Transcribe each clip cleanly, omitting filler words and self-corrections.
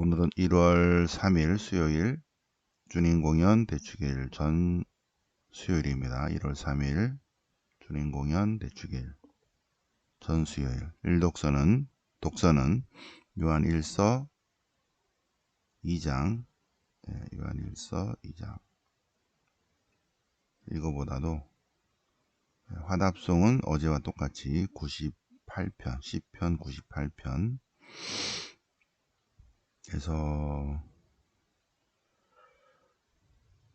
오늘은 1월 3일 수요일 주님 공연 대축일 전 수요일입니다. 1월 3일 주님 공연 대축일 전 수요일. 독서는 요한 1서 2장, 요한 1서 2장. 이거보다도 화답송은 어제와 똑같이 98편, 시편 98편. 그래서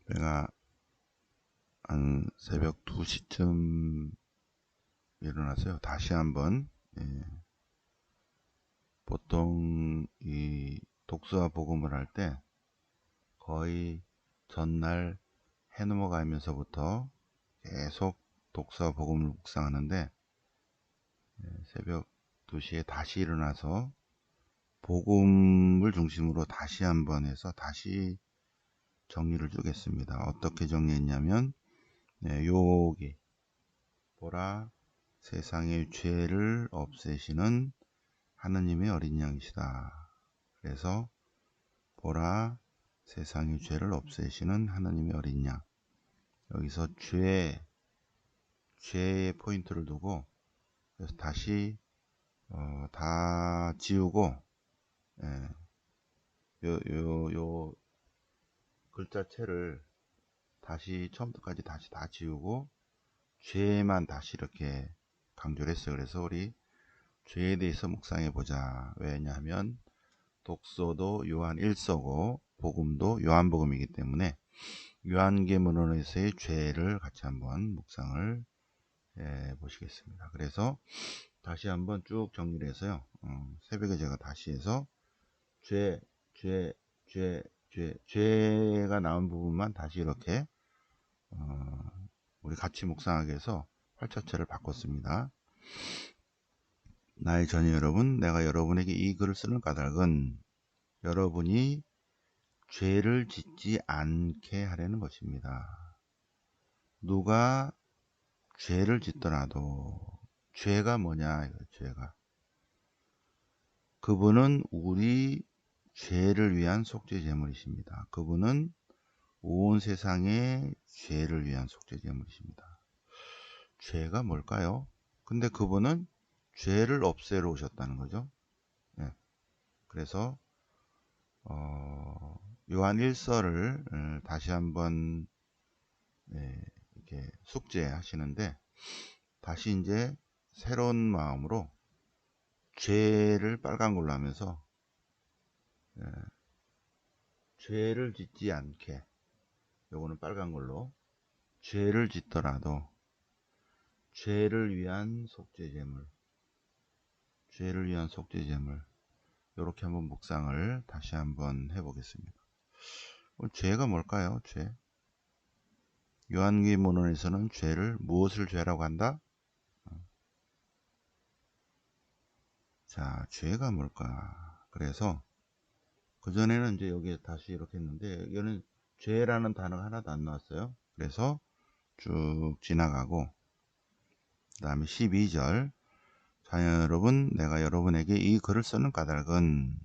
내가 한 새벽 2시쯤 일어났어요. 다시 한번. 보통 이 독서와 복음을 할 때 거의 전날 해 넘어가면서부터 계속 독서와 복음을 묵상하는데, 새벽 2시에 다시 일어나서 복음을 중심으로 다시 한번 해서 다시 정리를 주겠습니다. 어떻게 정리했냐면, 여기 보라, 세상의 죄를 없애시는 하느님의 어린 양이시다. 그래서 보라, 세상의 죄를 없애시는 하느님의 어린 양. 여기서 죄의 포인트를 두고, 그래서 다시 다 지우고, 요 글자체를 다시 처음부터까지 다시 다 지우고 죄만 다시 이렇게 강조를 했어요. 그래서 우리 죄에 대해서 묵상해 보자. 왜냐하면 독서도 요한 1서고 복음도 요한복음이기 때문에 요한계시론에서의 죄를 같이 한번 묵상을 해 보시겠습니다. 그래서 다시 한번 쭉 정리를 해서요. 새벽에 제가 다시 해서 죄가 나온 부분만 다시 이렇게 우리 같이 묵상하게 해서 활자체를 바꿨습니다. 나의 자녀 여러분, 내가 여러분에게 이 글을 쓰는 까닭은 여러분이 죄를 짓지 않게 하려는 것입니다. 누가 죄를 짓더라도 죄가 뭐냐, 죄가. 그분은 우리 죄를 위한 속죄 제물이십니다. 그분은 온 세상의 죄를 위한 속죄 제물이십니다. 죄가 뭘까요? 근데 그분은 죄를 없애러 오셨다는 거죠. 그래서 요한 1서를 다시 한번 이렇게 숙제하시는데, 다시 이제 새로운 마음으로 죄를 빨간 걸로 하면서 죄를 짓지 않게, 요거는 빨간 걸로, 죄를 짓더라도 죄를 위한 속죄제물, 죄를 위한 속죄제물, 이렇게 한번 묵상을 다시 한번 해보겠습니다. 죄가 뭘까요? 죄. 요한계시론에서는 죄를 무엇을 죄라고 한다? 자, 죄가 뭘까? 그래서 그전에는 이제 여기에 다시 이렇게 했는데, 여기는 죄라는 단어가 하나도 안 나왔어요. 그래서 쭉 지나가고, 그 다음에 12절. 자녀 여러분, 내가 여러분에게 이 글을 쓰는 까닭은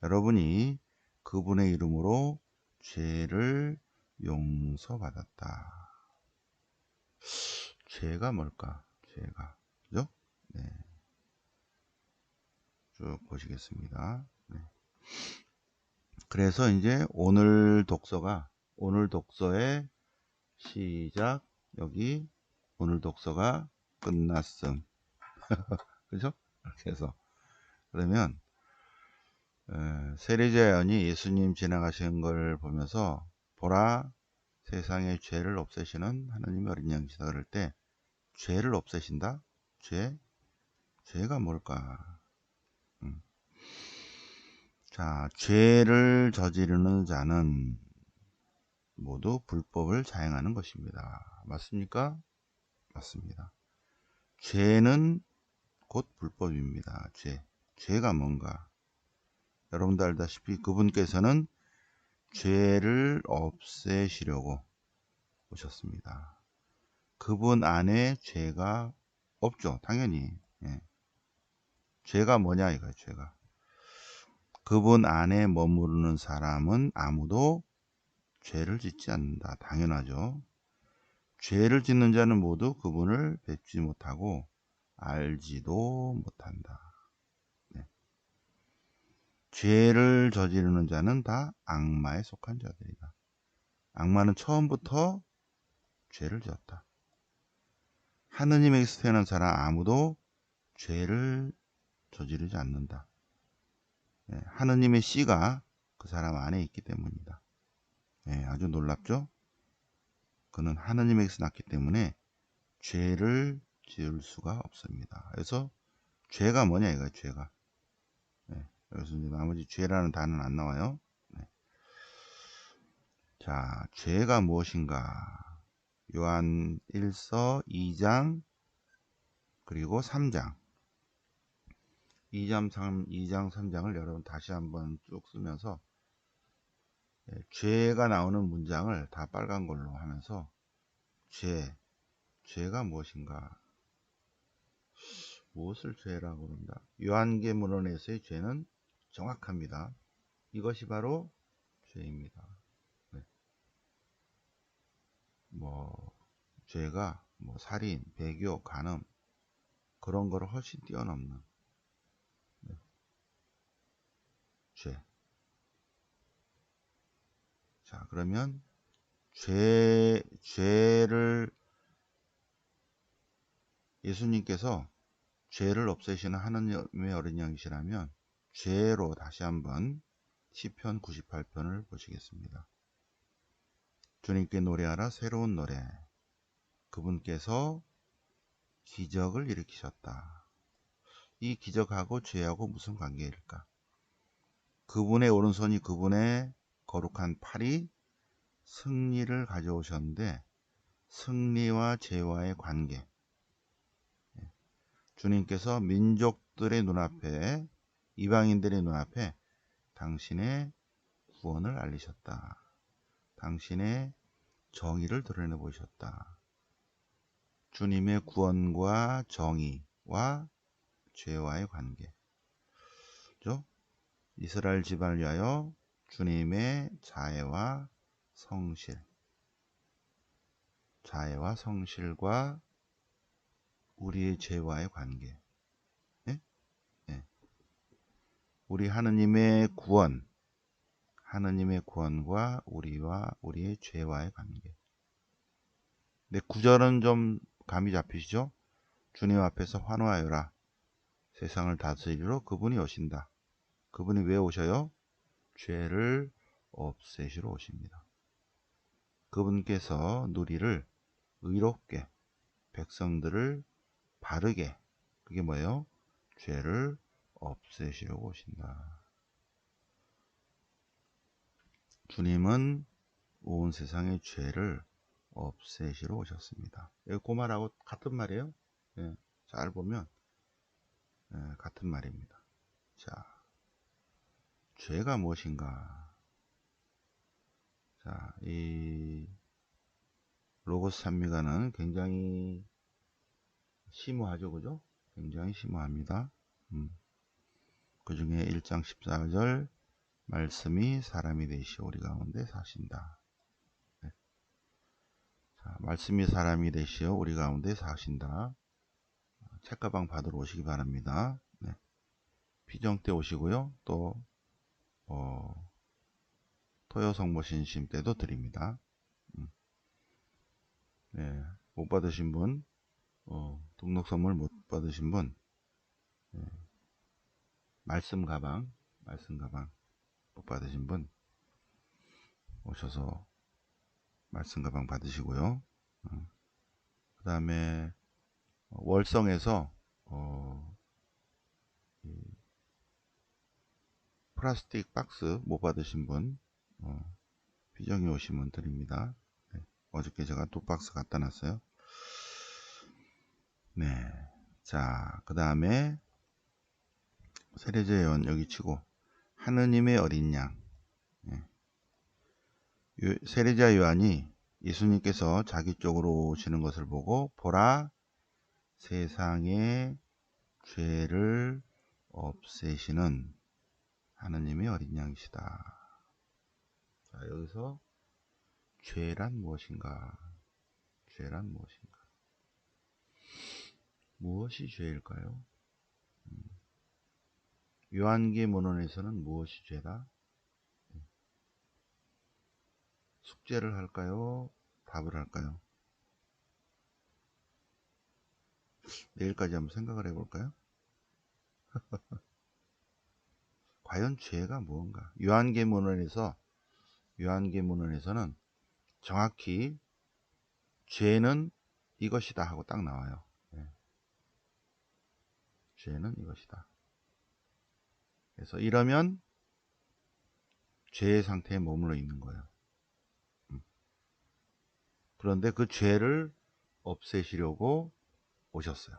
여러분이 그분의 이름으로 죄를 용서받았다. 죄가 뭘까? 죄가. 그죠? 네. 쭉 보시겠습니다. 네. 그래서 이제 오늘 독서의 시작, 여기 오늘 독서가 끝났음. 그죠? 이렇게 해서. 그러면 세리자연이 예수님 지나가신 걸 보면서 보라, 세상의 죄를 없애시는 하나님의 어린 양이시다 그럴 때, 죄를 없애신다? 죄가 뭘까? 자, 죄를 저지르는 자는 모두 불법을 자행하는 것입니다. 맞습니까? 맞습니다. 죄는 곧 불법입니다. 죄가 뭔가? 여러분도 알다시피 그분께서는 죄를 없애시려고 오셨습니다. 그분 안에 죄가 없죠. 당연히. 죄가 뭐냐 이거예요. 죄가. 그분 안에 머무르는 사람은 아무도 죄를 짓지 않는다. 당연하죠. 죄를 짓는 자는 모두 그분을 뵙지 못하고 알지도 못한다. 네. 죄를 저지르는 자는 다 악마에 속한 자들이다. 악마는 처음부터 죄를 지었다. 하느님에게서 태어난 사람 아무도 죄를 저지르지 않는다. 네. 하느님의 씨가 그 사람 안에 있기 때문이다. 네. 아주 놀랍죠? 그는 하느님에게서 났기 때문에 죄를 지을 수가 없습니다. 그래서 죄가 뭐냐 이거예요. 죄가. 네. 여기서 이제 나머지 죄라는 단어는 안 나와요. 네. 자, 죄가 무엇인가? 요한 1서 2장 그리고 3장 2장 3장을 여러분 다시 한번 쭉 쓰면서 죄가 나오는 문장을 다 빨간 걸로 하면서 죄가 무엇인가? 무엇을 죄라고 그런다? 요한계시론에서의 죄는 정확합니다. 이것이 바로 죄입니다. 네. 죄가 살인, 배교, 간음 그런 거를 훨씬 뛰어넘는 죄. 자, 그러면 죄를 예수님께서 죄를 없애시는 하느님의 어린 양이시라면 죄로 다시 한번 시편 98편을 보시겠습니다. 주님께 노래하라 새로운 노래. 그분께서 기적을 일으키셨다. 이 기적하고 죄하고 무슨 관계일까? 그분의 오른손이 그분의 거룩한 팔이 승리를 가져오셨는데 승리와 죄와의 관계. 주님께서 민족들의 눈앞에 이방인들의 눈앞에 당신의 구원을 알리셨다. 당신의 정의를 드러내 보이셨다. 주님의 구원과 정의와 죄와의 관계. 그죠? 이스라엘 집안을 위하여 주님의 자애와 성실과 우리의 죄와의 관계. 네? 네. 우리 하느님의 구원과 우리와 우리의 죄와의 관계. 네, 구절은 좀 감이 잡히시죠? 주님 앞에서 환호하여라. 세상을 다스리러 그분이 오신다. 그분이 왜 오셔요? 죄를 없애시러 오십니다. 그분께서 누리를 의롭게, 백성들을 바르게, 그게 뭐예요? 죄를 없애시려고 오신다. 주님은 온 세상의 죄를 없애시러 오셨습니다. 그 말하고 같은 말이에요. 예, 잘 보면 같은 말입니다. 자, 죄가 무엇인가? 자, 이 로고스 산미가는 굉장히 심오하죠, 그죠? 굉장히 심오합니다. 그 중에 1장 14절 말씀이 사람이 되시어 우리 가운데 사신다. 네. 자, 말씀이 사람이 되시어 우리 가운데 사신다. 책가방 받으러 오시기 바랍니다. 네. 피정 때 오시고요. 또 토요성모신심 때도 드립니다. 네. 못 받으신 분, 등록 선물 못 받으신 분, 말씀 가방 못 받으신 분 오셔서 말씀 가방 받으시고요. 그 다음에 월성에서 플라스틱 박스 못 받으신 분 피정이 오시면 드립니다. 네. 어저께 제가 2박스 갖다 놨어요. 네. 자, 그 다음에 세례자 요한 여기 치고 하느님의 어린 양. 네. 세례자 요한이 예수님께서 자기 쪽으로 오시는 것을 보고 보라 세상의 죄를 없애시는 하느님의 어린 양이시다. 자, 여기서 죄란 무엇인가? 죄란 무엇인가? 무엇이 죄일까요? 요한계문헌에서는 무엇이 죄다? 숙제를 할까요? 답을 할까요? 내일까지 한번 생각을 해볼까요? 과연 죄가 무언가? 요한계문헌에서는 정확히 죄는 이것이다 하고 딱 나와요. 네. 죄는 이것이다. 그래서 이러면 죄의 상태에 머물러 있는 거예요. 그런데 그 죄를 없애시려고 오셨어요.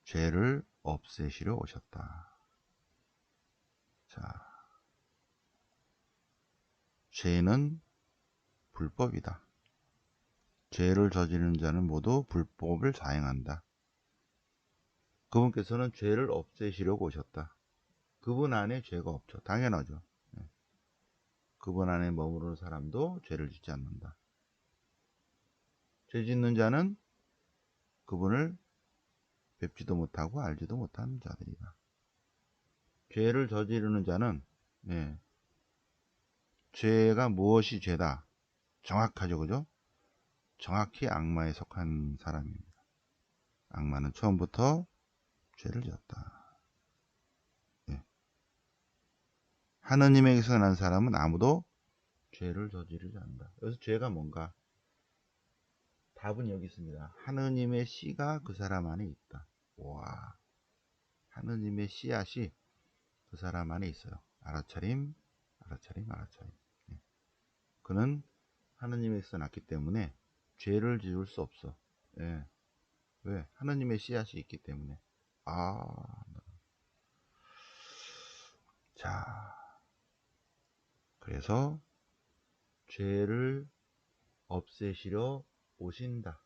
죄를 없애시려 오셨다. 자, 죄는 불법이다. 죄를 저지르는 자는 모두 불법을 자행한다. 그분께서는 죄를 없애시려고 오셨다. 그분 안에 죄가 없죠. 당연하죠. 그분 안에 머무르는 사람도 죄를 짓지 않는다. 죄 짓는 자는 그분을 뵙지도 못하고 알지도 못하는 자들이다. 죄를 저지르는 자는 죄가 무엇이 죄다? 정확하죠, 그죠? 정확히 악마에 속한 사람입니다. 악마는 처음부터 죄를 지었다. 하느님에게서 난 사람은 아무도 죄를 저지르지 않는다. 여기서 죄가 뭔가? 답은 여기 있습니다. 하느님의 씨가 그 사람 안에 있다. 와, 하느님의 씨앗이 그 사람 안에 있어요. 알아차림, 알아차림, 알아차림. 그는 하느님에게서 났기 때문에 죄를 지을 수 없어. 왜? 하느님의 씨앗이 있기 때문에. 자, 그래서 죄를 없애시려 오신다.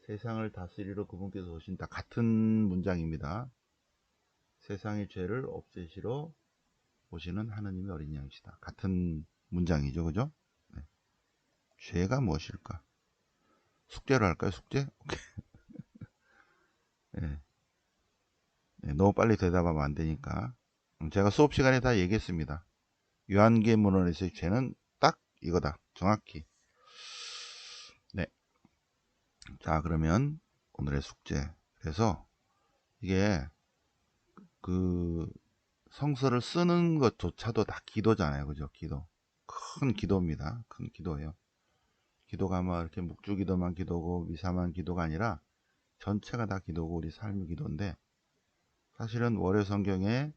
세상을 다스리러 그분께서 오신다. 같은 문장입니다. 세상의 죄를 없애시러 오시는 하느님의 어린 양이시다. 같은 문장이죠, 그죠? 네. 죄가 무엇일까? 숙제로 할까요? 숙제? 오케이. 네. 너무 빨리 대답하면 안 되니까. 제가 수업 시간에 다 얘기했습니다. 요한계문헌에서의 죄는 딱 이거다. 정확히. 네. 자, 그러면 오늘의 숙제. 그래서 이게 그 성서를 쓰는 것조차도 다 기도잖아요. 그죠? 기도. 큰 기도입니다. 큰 기도예요. 기도가 뭐 이렇게 묵주기도만 기도고 미사만 기도가 아니라 전체가 다 기도고 우리 삶의 기도인데, 사실은 월요 성경에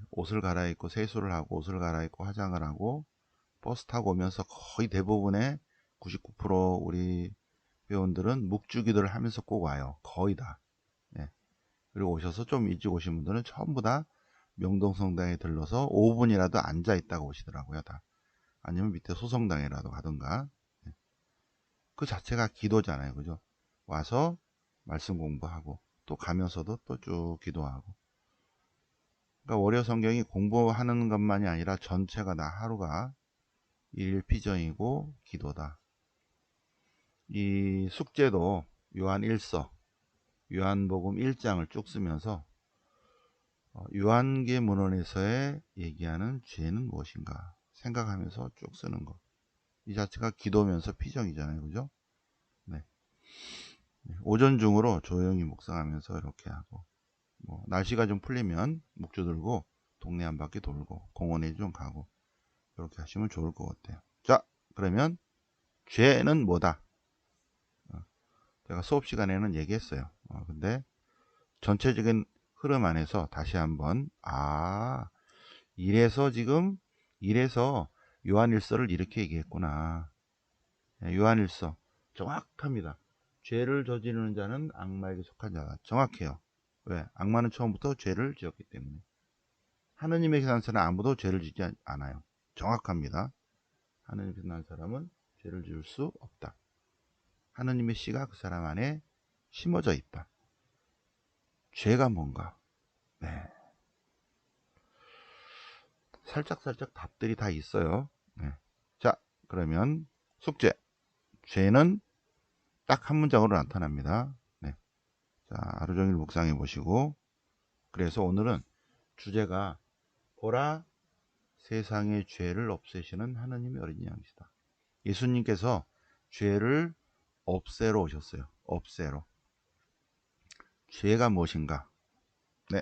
옷을 갈아입고 세수를 하고 옷을 갈아입고 화장을 하고 버스 타고 오면서 거의 대부분의 99% 우리 회원들은 묵주기도를 하면서 꼭 와요. 거의 다. 그리고 오셔서 좀 일찍 오신 분들은 전부 다 명동성당에 들러서 5분이라도 앉아 있다가 오시더라고요. 다. 아니면 밑에 소성당이라도 가든가. 그 자체가 기도잖아요. 그죠? 와서 말씀 공부하고 또 가면서도 또 쭉 기도하고. 그러니까 월요 성경이 공부하는 것만이 아니라 전체가 다 하루가 일필정이고 기도다. 이 숙제도 요한 1서, 요한복음 1장을 쭉 쓰면서 요한계문헌에서의 얘기하는 죄는 무엇인가 생각하면서 쭉 쓰는 것. 이 자체가 기도면서 피정이잖아요. 그죠? 네. 오전 중으로 조용히 묵상하면서 이렇게 하고, 뭐 날씨가 좀 풀리면 묵주 들고 동네 한 바퀴 돌고 공원에 좀 가고 이렇게 하시면 좋을 것 같아요. 자, 그러면 죄는 뭐다? 제가 수업 시간에는 얘기했어요. 근데 전체적인 흐름 안에서 다시 한번 이래서 요한일서를 이렇게 얘기했구나. 요한일서 정확합니다. 죄를 저지르는 자는 악마에게 속한 자다. 정확해요. 왜? 악마는 처음부터 죄를 지었기 때문에. 하느님에게 산 사람은 아무도 죄를 짓지 않아요. 정확합니다. 하느님에게 난 사람은 죄를 지을 수 없다. 하느님의 씨가 그 사람 안에 심어져 있다. 죄가 뭔가? 네. 살짝살짝 답들이 다 있어요. 네. 자, 그러면 숙제. 죄는 딱 한 문장으로 나타납니다. 네. 자, 하루 종일 묵상해 보시고, 그래서 오늘은 주제가 보라 세상의 죄를 없애시는 하느님의 어린 양이시다. 예수님께서 죄를 없애러 오셨어요. 없애러. 죄가 무엇인가? 네.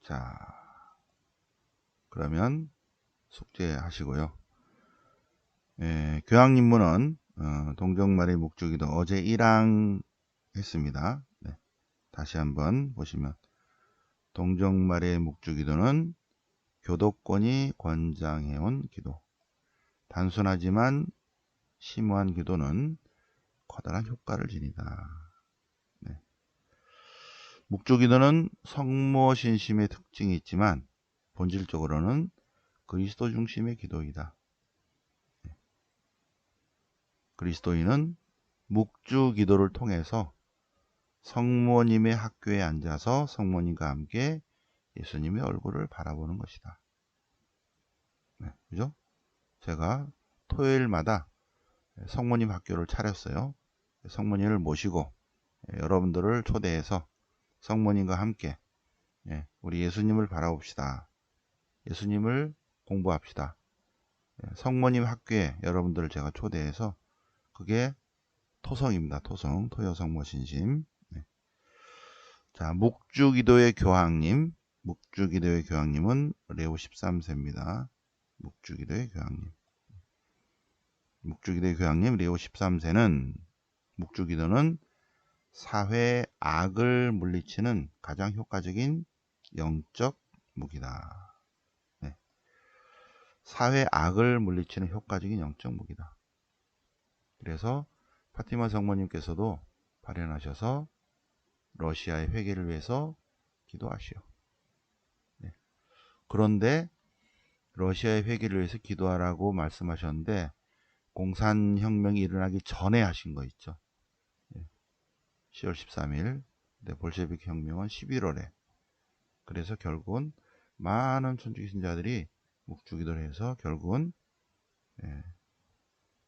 자, 그러면 숙제하시고요. 교양입문은 동정말의 묵주기도 어제 1항 했습니다. 네. 다시 한번 보시면 동정말의 묵주기도는 교도권이 권장해온 기도. 단순하지만 심오한 기도는 커다란 효과를 지니다. 네. 묵주기도는 성모신심의 특징이 있지만 본질적으로는 그리스도 중심의 기도이다. 그리스도인은 묵주기도를 통해서 성모님의 학교에 앉아서 성모님과 함께 예수님의 얼굴을 바라보는 것이다. 네, 그죠? 제가 토요일마다 성모님 학교를 차렸어요. 성모님을 모시고 여러분들을 초대해서 성모님과 함께 우리 예수님을 바라봅시다. 예수님을 공부합시다. 성모님 학교에 여러분들을 제가 초대해서 그게 토성입니다. 토성, 토요성모신심. 네. 자, 묵주기도의 교황님. 묵주기도의 교황님은 레오 13세입니다. 묵주기도의 교황님. 묵주기도의 교황님 레오 13세는 묵주기도는 사회의 악을 물리치는 가장 효과적인 영적 무기다. 네. 사회 악을 물리치는 효과적인 영적 무기다. 그래서 파티마 성모님께서도 발현하셔서 러시아의 회개를 위해서 기도하시오. 네. 그런데 러시아의 회개를 위해서 기도하라고 말씀하셨는데 공산혁명이 일어나기 전에 하신 거 있죠. 10월 13일. 네, 볼셰비크 혁명은 11월에. 그래서 결국은 많은 천주교 신자들이 묵주기도를 해서 결국은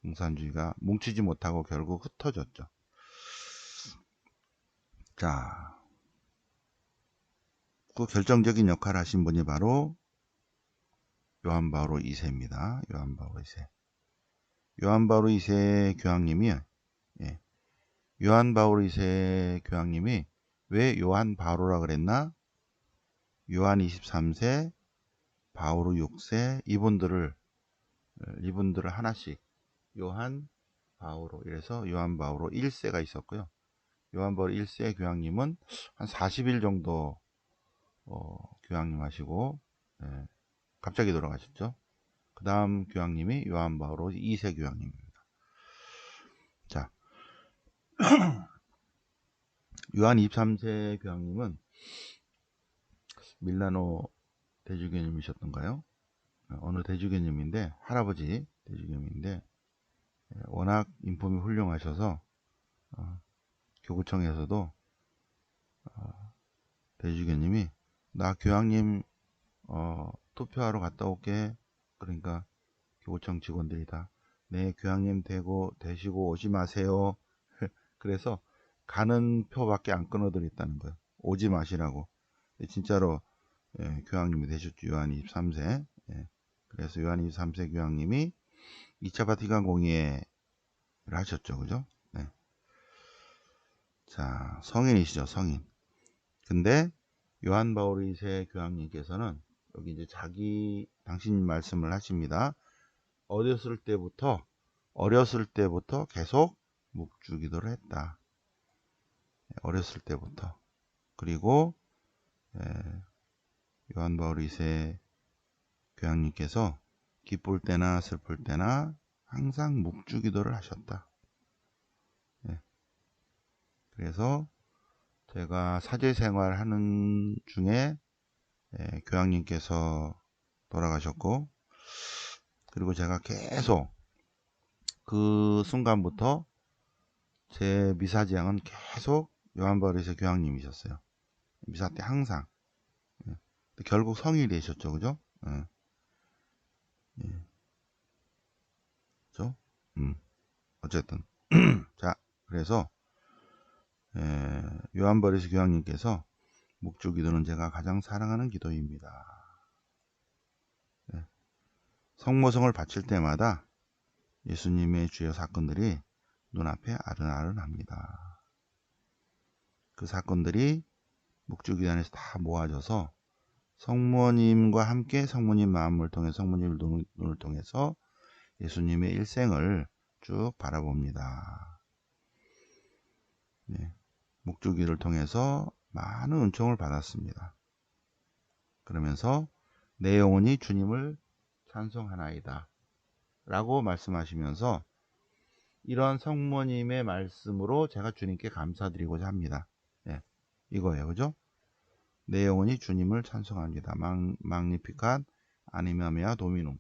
공산주의가 뭉치지 못하고 결국 흩어졌죠. 자, 그 결정적인 역할을 하신 분이 바로 요한 바오로 2세입니다. 요한 바오로 2세. 요한 바오로 2세 교황님이 요한 바오로 2세 교황님이 왜 요한 바오로라 그랬나? 요한 23세, 바오로 6세 이분들을 하나씩 요한 바오로 이래서 요한 바오로 1세가 있었고요. 요한 바오로 1세 교황님은 한 40일 정도 교황님 하시고 갑자기 돌아가셨죠. 그 다음 교황님이 요한 바오로 2세 교황님입니다. 자, 요한 23세 교황님은 밀라노 대주교님이셨던가요? 어느 대주교님인데 할아버지 대주교님인데 워낙 인품이 훌륭하셔서 교구청에서도 대주교님이 나 교황님 투표하러 갔다 올게. 그러니까 교구청 직원들이 다 네, 교황님 되시고 오지 마세요. 그래서 가는 표밖에 안 끊어드렸다는 거예요. 오지 마시라고. 진짜로 교황님이 되셨죠. 요한 23세. 그래서 요한 23세 교황님이 2차 바티칸 공의회를 하셨죠. 그죠? 네. 자, 성인이시죠. 성인. 근데 요한 바오로 2세 교황님께서는 여기 이제 당신 말씀을 하십니다. 어렸을 때부터 계속 묵주기도를 했다. 어렸을 때부터. 그리고 요한 바오로 2세 교황님께서 기쁠 때나 슬플 때나 항상 묵주기도를 하셨다. 그래서 제가 사제생활 하는 중에 교황님께서 돌아가셨고, 그리고 제가 계속 그 순간부터 제 미사지향은 계속 요한 바오로 2세 교황님이셨어요. 미사 때 항상 결국 성인이 되셨죠, 그죠? 예. 예. 그죠? 어쨌든 자, 그래서 요한버리스 교황님께서 묵주기도는 제가 가장 사랑하는 기도입니다. 예. 성모성을 바칠 때마다 예수님의 주요 사건들이 눈앞에 아른아른합니다. 그 사건들이 묵주기도 안에서 다 모아져서 성모님과 함께 성모님 마음을 통해 성모님 눈을 통해서 예수님의 일생을 쭉 바라봅니다. 네. 묵주기를 통해서 많은 은총을 받았습니다. 그러면서 내 영혼이 주님을 찬송하나이다 라고 말씀하시면서 이런 성모님의 말씀으로 제가 주님께 감사드리고자 합니다. 예, 이거예요. 그죠? 내 영혼이 주님을 찬송합니다. magnificat animam mea dominum.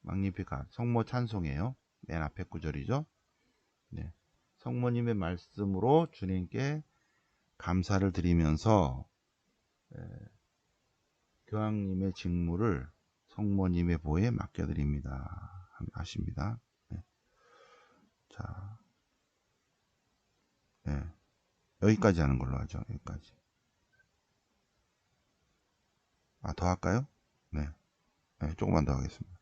magnificat 성모 찬송이에요. 맨 앞에 구절이죠. 네. 성모님의 말씀으로 주님께 감사를 드리면서 교황님의 직무를 성모님의 보에 맡겨드립니다. 하십니다. 네. 자, 네. 여기까지 하는 걸로 하죠. 여기까지. 더 할까요? 네. 네, 조금만 더 하겠습니다.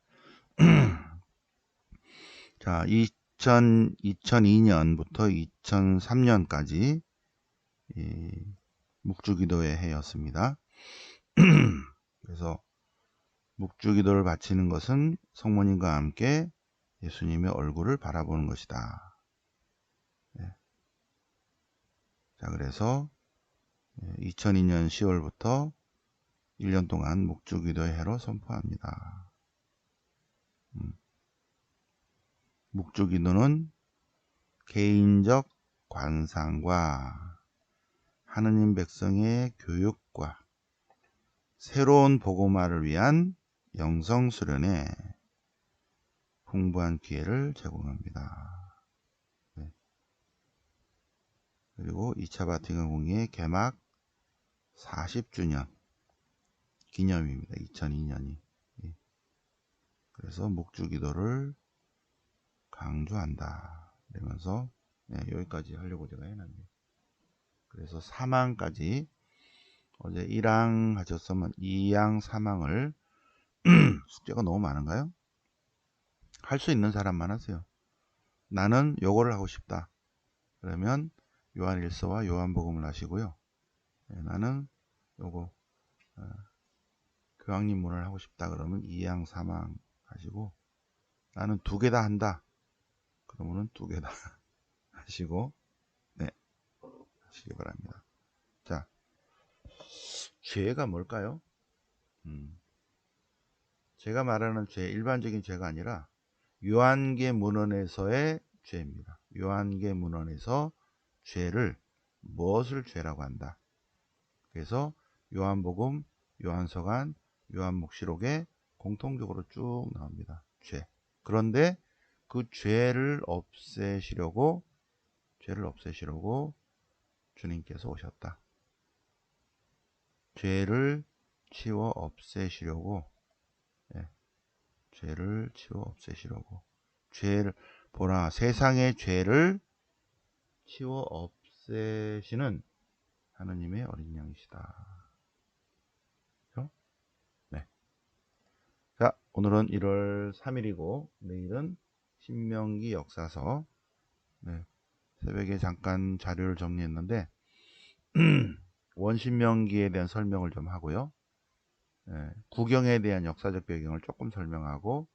자, 2002년부터 2003년까지 묵주기도의 해였습니다. 그래서 묵주기도를 바치는 것은 성모님과 함께 예수님의 얼굴을 바라보는 것이다. 네. 자, 그래서 2002년 10월부터 1년 동안 묵주기도의 해로 선포합니다. 묵주기도는 개인적 관상과 하느님 백성의 교육과 새로운 복음화를 위한 영성 수련에 풍부한 기회를 제공합니다. 네. 그리고 2차 바티칸 공의회 개막 40주년 기념입니다. 2002년이. 그래서 묵주기도를 강조한다. 이러면서 여기까지 하려고 제가 해놨네요. 그래서 3항까지 어제 1항 하셨으면 2항, 3항을 숙제가 너무 많은가요? 할 수 있는 사람만 하세요. 나는 요거를 하고 싶다. 그러면 요한일서와 요한복음을 하시고요. 나는 요거 교황님문을 하고 싶다. 그러면 2항, 3항 하시고 나는 2개 다 한다. 그러면은 2개 다 하시고 네 하시기 바랍니다. 자, 죄가 뭘까요? 제가 말하는 죄, 일반적인 죄가 아니라 요한계 문헌에서의 죄입니다. 요한계 문헌에서 죄를 무엇을 죄라고 한다. 그래서 요한복음, 요한서간, 요한묵시록에 공통적으로 쭉 나옵니다. 죄. 그런데 그 죄를 없애시려고 주님께서 오셨다. 죄를 치워 없애시려고 죄를 치워 없애시려고 죄를 보라 세상의 죄를 치워 없애시는 하느님의 어린 양이시다. 그렇죠? 네. 자, 오늘은 1월 3일이고 내일은 신명기 역사서. 네. 새벽에 잠깐 자료를 정리했는데 원신명기에 대한 설명을 좀 하고요. 구경에 대한 역사적 배경을 조금 설명하고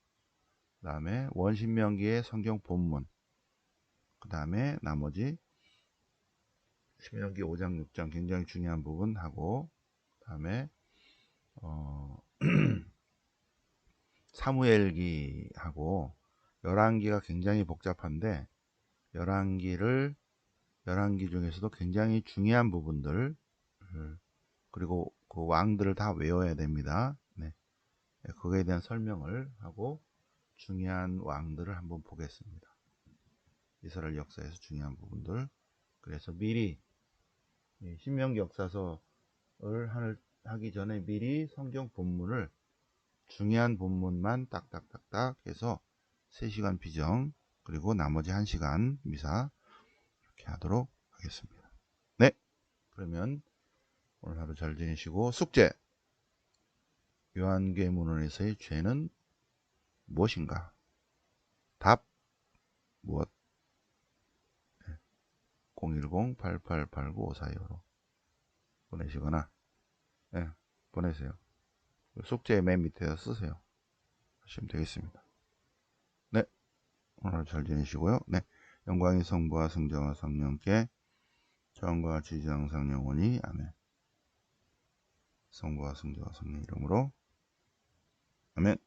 그 다음에 원신명기의 성경 본문 그 다음에 나머지 신명기 5장 6장 굉장히 중요한 부분 하고 그 다음에 사무엘기하고 열왕기가 굉장히 복잡한데 열왕기 중에서도 굉장히 중요한 부분들 그리고 그 왕들을 다 외워야 됩니다. 네. 그거에 대한 설명을 하고 중요한 왕들을 한번 보겠습니다. 이스라엘 역사에서 중요한 부분들. 그래서 미리 신명기 역사서를 하기 전에 미리 성경 본문을 중요한 본문만 딱딱딱딱 해서 3시간 비정 그리고 나머지 1시간 미사 이렇게 하도록 하겠습니다. 네, 그러면 오늘 하루 잘 지내시고 숙제 요한계문론에서의 죄는 무엇인가? 답 무엇? 010-8889-5425로 보내시거나 보내세요. 숙제 맨 밑에다 쓰세요. 하시면 되겠습니다. 네, 오늘 잘 지내시고요. 네, 영광이 성부와 성자와 성령께 처음과 지지 항상 영원히 아멘. 성부와 성자와 성령 이름으로 아멘.